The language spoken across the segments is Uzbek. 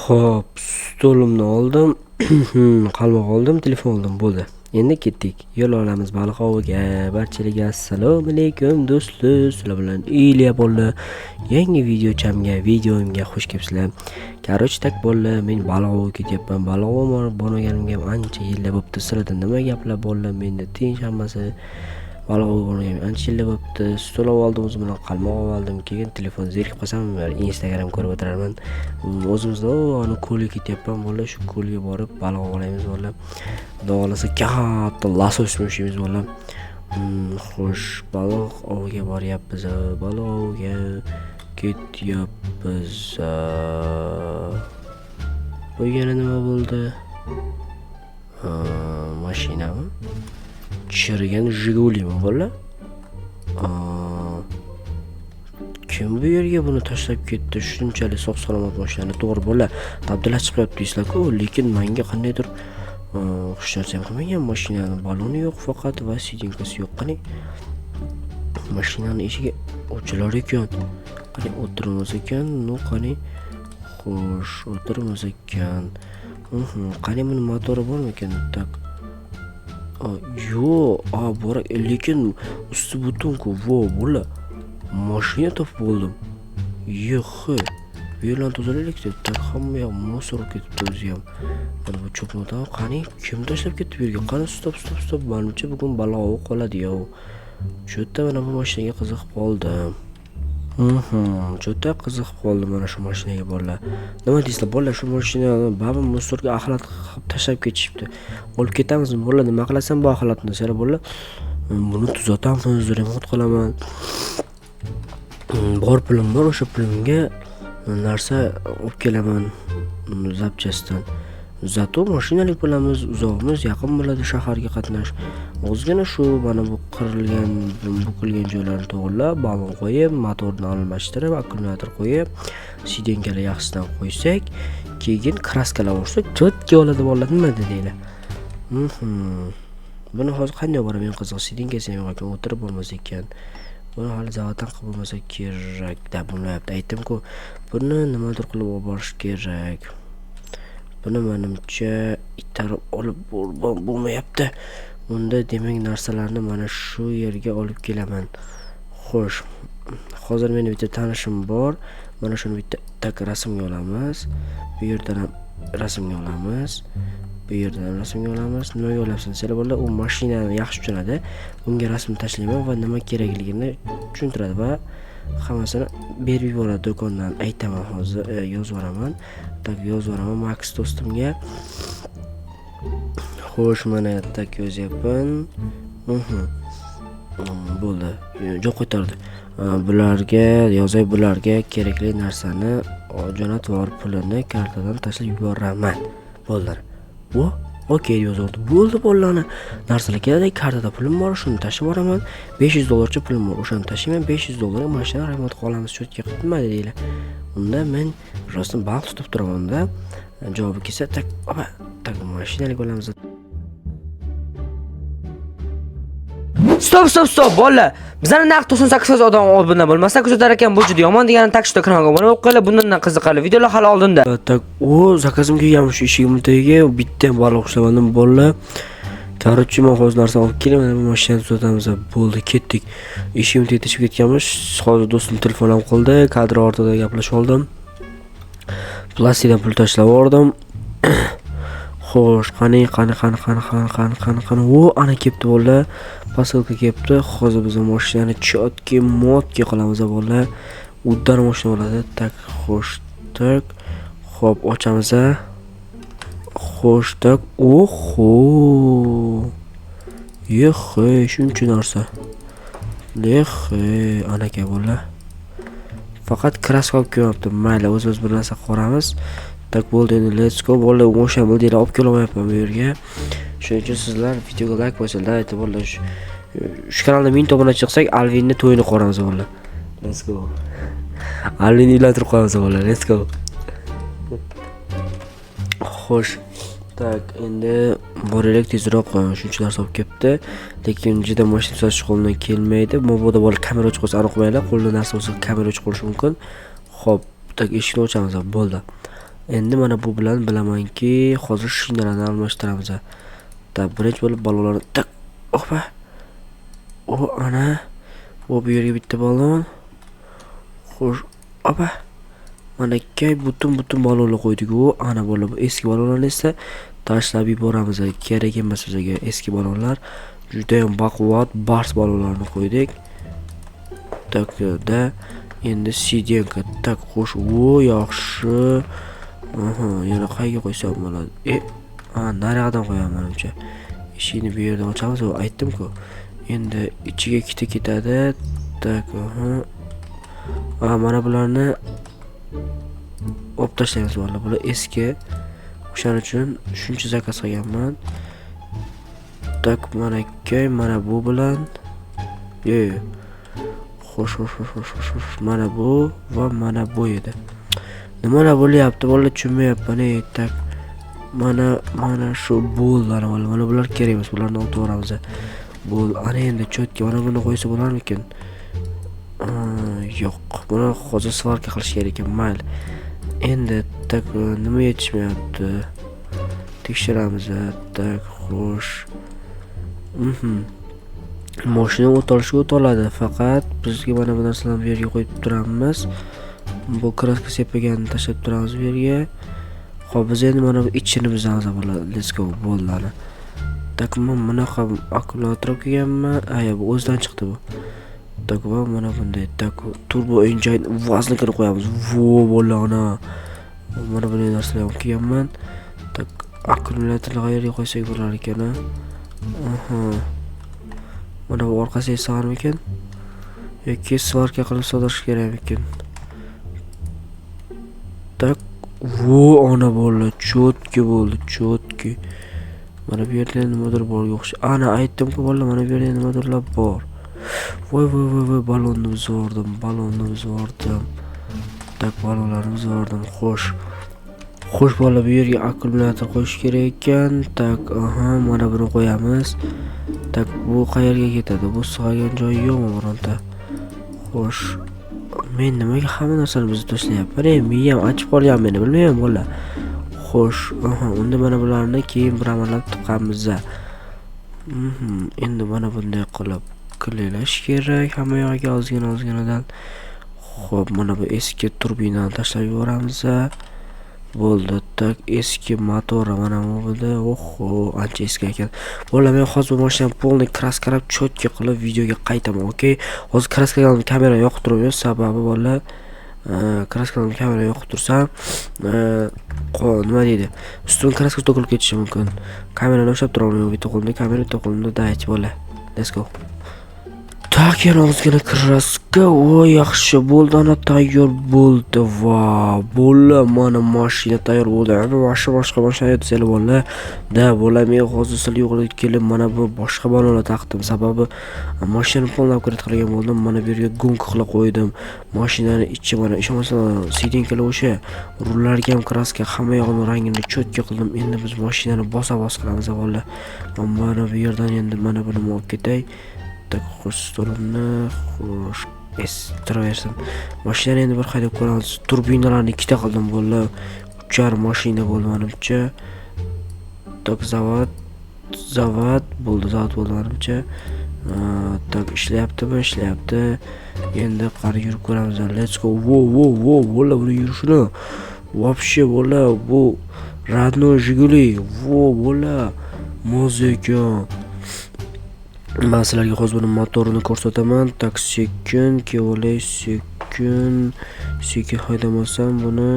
Xo'p, stolimni oldim, qalmoq oldim, telefon oldim, bo'ldi. Endi ketdik. Yo'l olamiz baliq oviga. Barchalarga assalomu alaykum do'stlar. Sizlar bilan Iliya bolalar. Yangi videoimga xush kelibsizlar. Короче, tak bolalar, men baliq oviga ketyapman. Baliq oviga bormaganimga ancha yillar bo'pti. Sizlarda nima gaplar bolalar? Menda tinch hammasi. Baliq oviga bormaganimga ancha yillar bo'pti. Stol oldim, o'zim bilan qalmoq oldim. Keyin telefon zerikib qolsam, Instagram ko'rib o'tiraman. O'zimizda ana ko'lga ketyapman bolalar. Shu ko'lga borib baliq ovlaymiz bolalar. Xudo xolasa katta lasos tushimiz bolalar. Xo'sh, baliq oviga boryapmiz. Baliq oviga ketyapmiz. Bu yana nima bo'ldi? Mashinami? Chirigan Jigulimi bolalar? Kim bu yerga buni tashlab ketdi? Shunchalik sog'-salomat mashinani to'g'ri bolalar. Tabdillar chiqib deysizlar-ku, lekin menga qandaydir xush narsa ham qilmagan. Mashinani baloni yo'q faqat va sidinkasi yo'q. Qani mashinani eshigi ochilar ekan. Qani o'tirmas ekan, qani xo'sh, o'tirmas ekan. Qani buni motori bormi ekan? Tak. Yo'q, bor, lekin usti butun-ku, bolalar. Mashina topib oldim. Yo'q. Bu yerlarni tozalaylik deb, tak hamma yoq mosor ketibdi o'zi ham. Mana bu cho'pmoqdan qani kim tashlab ketdi bu yerga? Qani stop. Menimcha bugun balo qoladi-yu. Cho'tta mana bu mashinaga qiziqib qoldim. Cho'tta qiziqib qoldim mana shu mashinaga bolalar. Nima deysizlar bolalar, shu mashinani baba mosorga axlat qilib tashlab ketishibdi. Olib ketamizmi bolalar? Nima qilasan bu axlatni? Sizlar bolalar, buni tuzatamiz, remont qilaman. Bor pulim bor, o'sha pulimga narsa olib kelaman zapchastdan. Zato mashinalik bo'lamiz, uzoqmiz, yaqin bo'ladi shaharga qatnash. Ozgina shu mana bu qirilgan, bukilgan joylarni to'g'rilab, balon qo'yib, motorni almashtirib, akkumulyator qo'yib, sidenkalar yaxshisidan qo'ysak, keyin kraskalar ursak, to'tga oladi bolalar, nima deydilar? Buni hozir qanday boraman qiziq, sidenkasi ham yo'q ekan, o'tirib bo'lmas ekan. Buni hali zavoddan qilib bo'lmasa kerak deb bo'lyapti. Aytdim-ku, buni nimadir qilib olib borish kerak. Buni menimcha itarib olib bo'lmayapti. Unda demak narsalarni mana shu yerga olib kelaman. Xo'sh, hozir meni bitta tanishim bor. Mana shuni bitta tak rasmga olamiz. Bu yerdan ham rasmga olamiz. Bu yerdan rasmga olamiz. Nimaga olyapsan? Sizlar bolalar, u mashinani yaxshi tushunadi. Unga rasm tashlayman va nima kerakligini tushuntiradi va hammasini berib yuboradi do'kondan. Aytaman hozir, yozib yuboraman. Tak yozib yuboraman Max do'stimga. Xo'sh, mana tak yozyapman. Bo'ldi. Jo'q qo'ytardi. Bularga kerakli narsani jo'natvor, pulini kartadan tashlab yuboraman. Bo'ldi. Okey yozildi. Bo'ldi bolalarni. Narsalar keladi, kartada pulim bor, shuni tashib boraman. $500 pulim bor, o'shani tashlayman. $500 mashina remont qilamiz, cho'tga qilma deydilar. Unda men rostdan baliq tutib turaman-da. Javobi kelsa, tak mashinalik bo'lamiz. Stop bolalar. Bizning naq 98 odam oldindan bo'lmasa, kuzatar ekan, bu juda yomon degan takshda kanalga obuna bo'lib qo'yinglar. Bundan qiziqarli videolar hali oldinda. Tak, zakazim kelgan shu eshigim tagiga bitta baliq ushladim bolalar. Короче, men hozir narsa olib kelaman, bu mashinani tuzatamiz. Bo'ldi, ketdik. Eshigim tagiga chiqib ketganmiz. Hozir do'stim telefon ham qildi, kadr ortida gaplashib oldim. Plastikdan pul tashlab yubordim. Xo'sh, qani. Ana kelibdi bolalar. Pasilka kelibdi. Hozir biz mashinani chotki qilamiz bolalar. Uddar mashina bo'ladi. Tak, xo'sh, tak. Xo'p, ochamiz. Xo'sh, tak. Oho. Shuncha narsa. Anaka bolalar. Faqat kraska olib kelibdi. Mayli, o'z-o'z bir narsa qilamiz. Tak bo'ldi, endi let's go. Bolalar, o'sha bildinglar, olib kelmayapman bu yerga. Shuning uchun sizlar videoga like bosinglar, aytib bolalar. Shu kanalda 1000 obuna chiqsak, Alvinni to'yini qilamiz bolalar. Let's go. Alvinni uylantirib qo'yamiz bolalar. Let's go. Xo'sh. Tak, endi boraylik tezroq. Shuncha narsa olib kelibdi. Lekin juda mashina sotish qo'ldan kelmaydi. Moboda bolalar kamera o'chib qolsa aniq qo'yinglar. Qo'lda narsa bo'lsa kamera o'chib qolishi mumkin. Xo'p, tak eshikni ochamiz. Bo'ldi. Endi mana bu bilan bilamanki, hozir shinalarni almashtiramiz. Birinchi bo'lib ballonlarni tak. Opa. O ana. Bu yerga bitta ballon. Xo'sh, opa. Mana kay butun ballonlar qo'ydik. O ana bo'lib eski ballonlarni esa tashlab yuboramiz. Kerak emas bizga eski ballonlar. Juda ham baquvvat bars ballonlarni qo'ydik. Da endi sidenka tak xo'sh. O yaxshi. Yana qayga qo'ysam bo'ladi? Naryoqdan qo'yaman menimcha. Eshikni bu yerdan ochamiz. Aytdim-ku. Endi ichiga ikkita ketadi. Tak, mana bularni olib tashlaymiz vallahi. Bular eski. O'shaning uchun shuncha zakaz qilganman. Tak, mana bu bilan xo'sh. Mana bu va mana bu edi. Nimalar bo'lyapti? Vallahi tushunmayapman. Tak. Mana shu bo'llar vallahi. Mana bular kerak emas. Bularni olib boramiz. Bo'l, ana endi cho'tga mana buni qo'ysa bo'larmikin? Yo'q. Buni hozir svarka qilish kerak ekan. Mayli. Endi tak nima yetishmayapti? Tekshiramiz. Tak, xo'sh. Mashina o't oladi, faqat bizga mana bu narsalarni bu yerga qo'yib turamiz. Bu kraska sepaganni tashlab turamiz bu yerga. Xo'p, biz endi mana bu ichini bizamiz bo'ladi. Let's go, bo'ladi. Tak, bunaqa akkumulyator kelganman. Bu o'zidan chiqdi bu. Tak, va mana bunday tak turbo engine vaznini qo'yamiz. Bo'lana. Mana bunday narsalar ham kelganman. Tak, akkumulyatorni qayerga qo'ysak bo'lar ekan? Mana bu orqasiga sig'armikan? Yoki svarka qilib sodirish kerakmikan? Tak, ana bo'ldi, cho'tki bo'ldi, cho'tki. Mana bu yerda nimadir bor yo'qshi. Ana aytdim-ku bola, mana bu yerda nimadirlar bor. Voy, ballonni buzvordim. Tak, ballonlarni buzvordim. Xo'sh bola, bu yerga akkumulyator qo'yish kerak ekan. Tak, mana buni qo'yamiz. Tak, bu qayerga ketadi? Bu sig'agan joyi yo'qmi bironta? Xo'sh. Men nimaga hamma narsani buzib tashlayapman? Miyam achib qolgan meni, bilmayman bola. Xo'sh, unda mana bularni keyin bir amallab tiqamiz. Endi mana bunday qilib kliklash kerak hamma yoqqa ozginadan. Xo'p, mana bu eski turbinani tashlab yuboramiz. Bo'ldi. Tak, eski motor mana bu bo'ldi. Ancha eski ekan. Bola, men hozir bu mashinani polniy kraskalab cho'tki qilib videoga qaytaman, okey? Hozir kraskalani kamera yoqib turibman, sababi bola kraskalani kamera yoqib tursam, nima deydi? Ustidan kraska to'kilib ketishi mumkin. Kamerani ushlab turaman, bitta qo'limda kamera, bitta qo'limda daychi bola. Let's go. Tak, yana ozgina kraska. Yaxshi bo'ldi, ana tayyor bo'ldi. Va, bo'la, mana mashina tayyor bo'ldi. Boshqa mashina yetsa bo'la. Bo'la, men hozir sizlar yo'qlab kelib mana bu boshqa balolar taqdim. Sababi mashinani polni upgrade qilgan bo'ldim. Mana bu yerga gunk qilib qo'ydim. Mashinani ichi mana ishonmasan, sidenkalar o'sha rullarga ham kraska, hamma yog'ini rangini cho'tki qildim. Endi biz mashinani bos qilamiz avvalo. Mana bu yerdan endi mana buni olib ketay. Tak, xo'sh, stolimni turaversin. Mashinani endi bir haydab ko'ramiz. Turbinalarni ikkita qildim bo'ldi. 3 mashina bo'ldi menimcha. Tak, zavod bo'ldi menimcha. Tak, ishlayapti. Endi qari yurib ko'ramiz. Let's go. Bo'la, buni yurishini. Вообще bo'la, bu родной Jiguli. Bo'la. Muzika. Men sizlarga hozir buni motorini ko'rsataman. Tak, sekin haydamasam buni,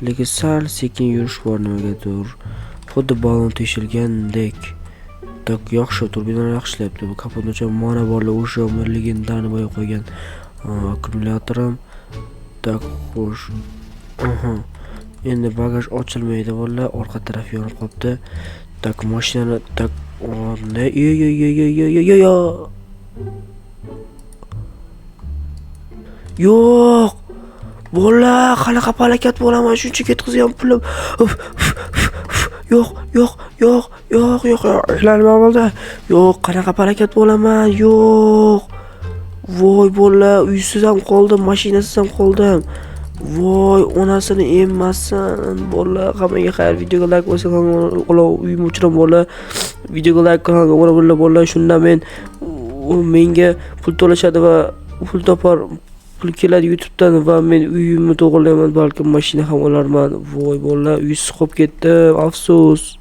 lekin sal sekin yurish bor nimagadir. Xuddi ballon teshilgandek. Tak, yaxshi, turbinalar yaxshi ishlayapti. Bu kapotgacha mana borlar o'sha legendani qo'yib qo'ygan akkumulyator. Tak, xo'sh. Endi bagaj ochilmaydi bola, orqa taraf yonib qolibdi. Tak, mashinani tak ne? Yo'q. Bola, qanaqa harakat bo'laman, shuncha ketkizgan pulim. Yo'q. Ilanma bo'ldi. Yo'q, qanaqa harakat bo'laman? Yo'q. Voy bola, uysiz ham qoldim, mashinasiz ham qoldim. Voy, onasini emmasin. Bolalar, hammaga xayr. Videoga like bosing, hamma uyim o'chiram bolalar. Videoga like qiling, bolalar. Shunda men menga pul to'lashadi va pul topar, pul keladi YouTube'dan va men uyimni to'g'irlayman, balkim mashina ham olarman. Voy bolalar, uysiz qolib ketdim. Afsus.